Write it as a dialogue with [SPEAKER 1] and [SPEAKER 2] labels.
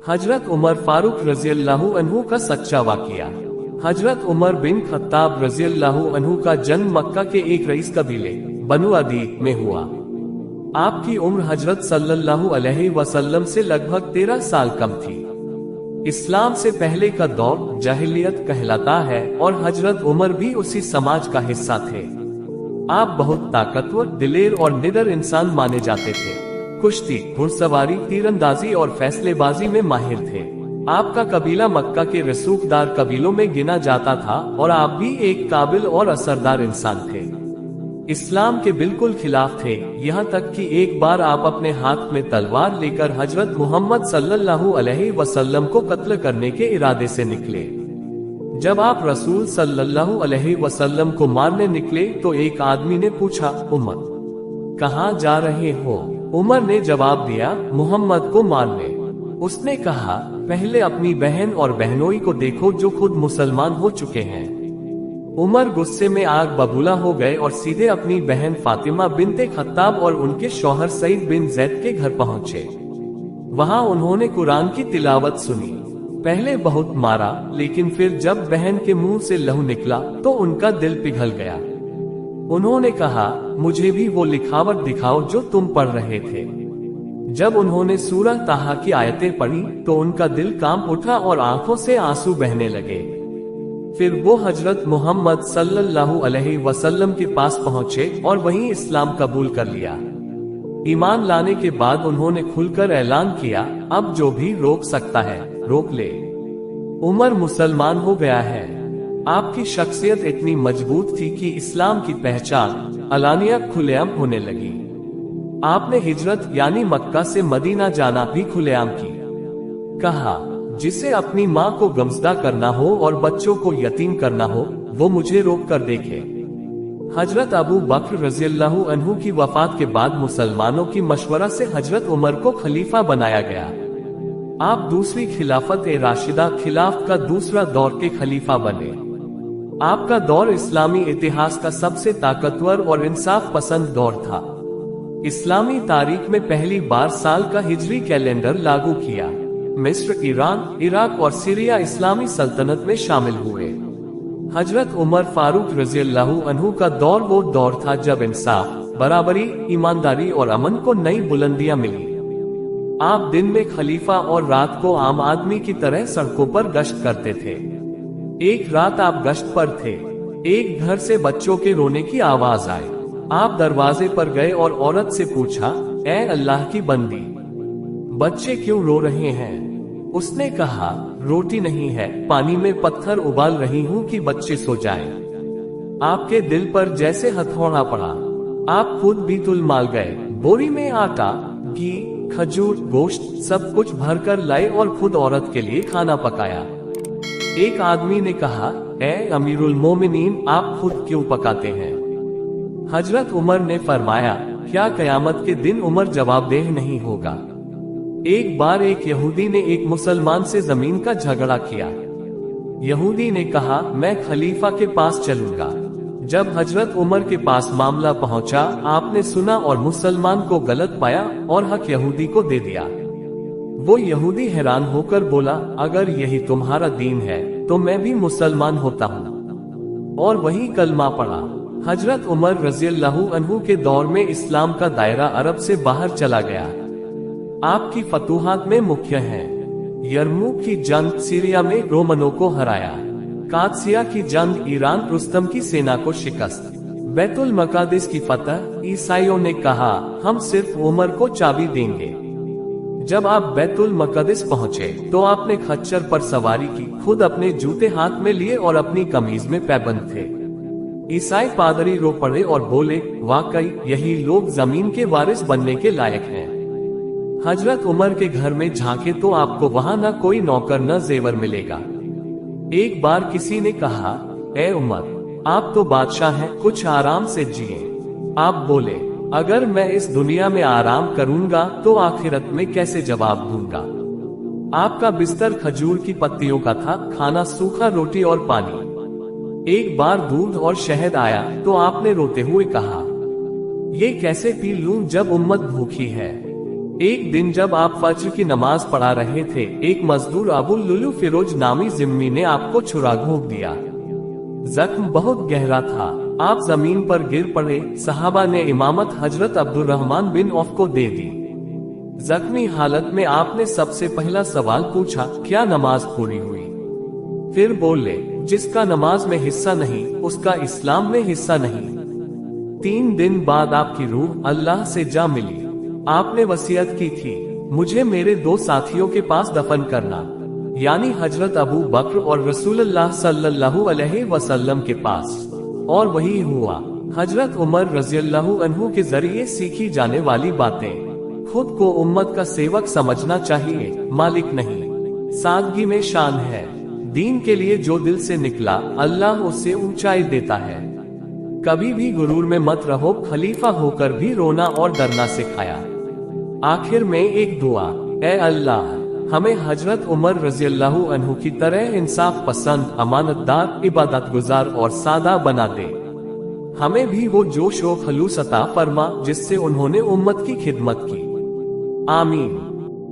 [SPEAKER 1] हजरत उमर फारूक रज़ियल्लाहु अन्हु का सच्चा वाक़िया। हजरत उमर बिन खत्ताब रज़ियल्लाहु अन्हु का जन्म मक्का के एक रईस कबीले बनु अदी में हुआ। आपकी उम्र हजरत सल्लल्लाहु अलैहि वसल्लम से लगभग 13 साल कम थी। इस्लाम से पहले का दौर जाहिलियत कहलाता है और हजरत उमर भी उसी समाज का हिस्सा थे। आप बहुत ताकतवर, दिलेर और निडर इंसान माने जाते थे। कुश्ती, घुड़सवारी, तीरंदाजी और फैसलेबाजी में माहिर थे। आपका कबीला मक्का के रसूखदार कबीलों में गिना जाता था और आप भी एक काबिल और असरदार इंसान थे। इस्लाम के बिल्कुल खिलाफ थे, यहाँ तक कि एक बार आप अपने हाथ में तलवार लेकर हजरत मोहम्मद सल्लल्लाहु अलैहि वसल्लम को कत्ल करने के इरादे से निकले। जब आप रसूल सल्लल्लाहु अलैहि वसल्लम को मारने निकले तो एक आदमी ने पूछा, उमर कहाँ जा रहे हो? उमर ने जवाब दिया, मोहम्मद को मारने। उसने कहा, पहले अपनी बहन और बहनोई को देखो जो खुद मुसलमान हो चुके हैं। उमर गुस्से में आग बबूला हो गए और सीधे अपनी बहन फातिमा बिनते खत्ताब और उनके शौहर सईद बिन जैद के घर पहुंचे। वहां उन्होंने कुरान की तिलावत सुनी। पहले बहुत मारा, लेकिन फिर जब बहन के मुंह से लहू निकला तो उनका दिल पिघल गया। उन्होंने कहा, मुझे भी वो लिखावट दिखाओ जो तुम पढ़ रहे थे। जब उन्होंने सूरह ताहा की आयतें पढ़ी तो उनका दिल कांप उठा और आंखों से आंसू बहने लगे। फिर वो हजरत मोहम्मद सल्लल्लाहु अलैहि वसल्लम के पास पहुंचे और वहीं इस्लाम कबूल कर लिया। ईमान लाने के बाद उन्होंने खुलकर ऐलान किया, अब जो भी रोक सकता है रोक ले। उमर मुसलमान हो गया है। आपकी शख्सियत इतनी मजबूत थी कि इस्लाम की पहचान अलानिया खुलेआम होने लगी। आपने हिजरत यानी मक्का से मदीना जाना भी खुलेआम की। कहा, जिसे अपनी माँ को गमज़दा करना हो और बच्चों को यतीम करना हो वो मुझे रोक कर देखे। हजरत अबू बकर रज़ियल्लाहु अन्हु की वफात के बाद मुसलमानों की मशवरा से हजरत उमर को खलीफा बनाया गया। आप दूसरी खिलाफत ए राशिदा खिलाफ का दूसरा दौर के खलीफा बने। आपका दौर इस्लामी इतिहास का सबसे ताकतवर और इंसाफ पसंद दौर था। इस्लामी तारीख में पहली बार साल का हिजरी कैलेंडर लागू किया। मिस्र, ईरान, इराक और सीरिया इस्लामी सल्तनत में शामिल हुए। हजरत उमर फारूक रज़ियल्लाहु अन्हु का दौर वो दौर था जब इंसाफ, बराबरी, ईमानदारी और अमन को नई बुलंदियां मिली। आप दिन में खलीफा और रात को आम आदमी की तरह सड़कों पर गश्त करते थे। एक रात आप गश्त पर थे। एक घर से बच्चों के रोने की आवाज आई। आप दरवाजे पर गए और औरत से पूछा, ऐ अल्लाह की बंदी, बच्चे क्यों रो रहे हैं? उसने कहा, रोटी नहीं है, पानी में पत्थर उबाल रही हूँ कि बच्चे सो जाएं। आपके दिल पर जैसे हथौड़ा पड़ा। आप खुद बीतुल माल गए। बोरी में आटा, घी, खजूर, गोश्त सब कुछ भरकर लाए और खुद औरत के लिए खाना पकाया। एक आदमी ने कहा, ए अमीरुल मोमिनीन, आप खुद क्यों पकाते हैं? हजरत उमर ने फरमाया, क्या कयामत के दिन उमर जवाबदेह नहीं होगा? एक बार एक यहूदी ने एक मुसलमान से जमीन का झगड़ा किया। यहूदी ने कहा, मैं खलीफा के पास चलूंगा। जब हजरत उमर के पास मामला पहुंचा, आपने सुना और मुसलमान को गलत पाया और हक यहूदी को दे दिया। वो यहूदी हैरान होकर बोला, अगर यही तुम्हारा दीन है तो मैं भी मुसलमान होता हूँ, और वही कलमा पढ़ा। हजरत उमर रज़ियल्लाहु अन्हु के दौर में इस्लाम का दायरा अरब से बाहर चला गया। आपकी फतूहात में मुख्य हैं यरमुक की जंग, सीरिया में रोमनों को हराया। कादसिया की जंग, ईरान रुस्तम की सेना को शिकस्त। बैतुल मकादिस की फतह। ईसाइयों ने कहा, हम सिर्फ उमर को चाबी देंगे। जब आप बैतुल मकदस पहुंचे तो आपने खच्चर पर सवारी की, खुद अपने जूते हाथ में लिए और अपनी कमीज में पैबंद थे। ईसाई पादरी रो पड़े और बोले, वाकई यही लोग जमीन के वारिस बनने के लायक हैं। हजरत उमर के घर में झांके तो आपको वहां न कोई नौकर न जेवर मिलेगा। एक बार किसी ने कहा, ए उमर, आप तो बादशाह हैं, कुछ आराम से जिए। आप बोले, अगर मैं इस दुनिया में आराम करूंगा तो आखिरत में कैसे जवाब दूंगा? आपका बिस्तर खजूर की पत्तियों का था, खाना सूखा रोटी और पानी। एक बार दूध और शहद आया तो आपने रोते हुए कहा, ये कैसे पी लूं जब उम्मत भूखी है? एक दिन जब आप फज्र की नमाज पढ़ा रहे थे, एक मजदूर अबू लुलु फिरोज नामी जिम्मी ने आपको छुरा घोंप दिया। जख्म बहुत गहरा था, आप जमीन पर गिर पड़े। सहाबा ने इमामत हजरत अब्दुर्रहमान बिन औफ को दे दी। जख्मी हालत में आपने सबसे पहला सवाल पूछा, क्या नमाज पूरी हुई? फिर बोले, जिसका नमाज में हिस्सा नहीं उसका इस्लाम में हिस्सा नहीं। 3 दिन बाद आपकी रूह अल्लाह से जा मिली। आपने वसीयत की थी, मुझे मेरे 2 साथियों के पास दफन करना, यानी हजरत अबू बकर और रसूलुल्लाह सल्लल्लाहु अलैहि वसल्लम के पास। और वही हुआ। हजरत उमर रज़ियल्लाहु अन्हु के जरिए सीखी जाने वाली बातें। खुद को उम्मत का सेवक समझना चाहिए, मालिक नहीं। सादगी में शान है। दीन के लिए जो दिल से निकला, अल्लाह उसे ऊंचाई देता है। कभी भी गुरूर में मत रहो, खलीफा होकर भी रोना और डरना सिखाया। आखिर में एक दुआ, ए अल्लाह, हमें हजरत उमर रज़ियल्लाहु अन्हु की तरह इंसाफ पसंद, अमानतदार, इबादत गुजार और सादा बना दे। हमें भी वो जोश व खलूस अता फरमा जिससे उन्होंने उम्मत की खिदमत की। आमीन।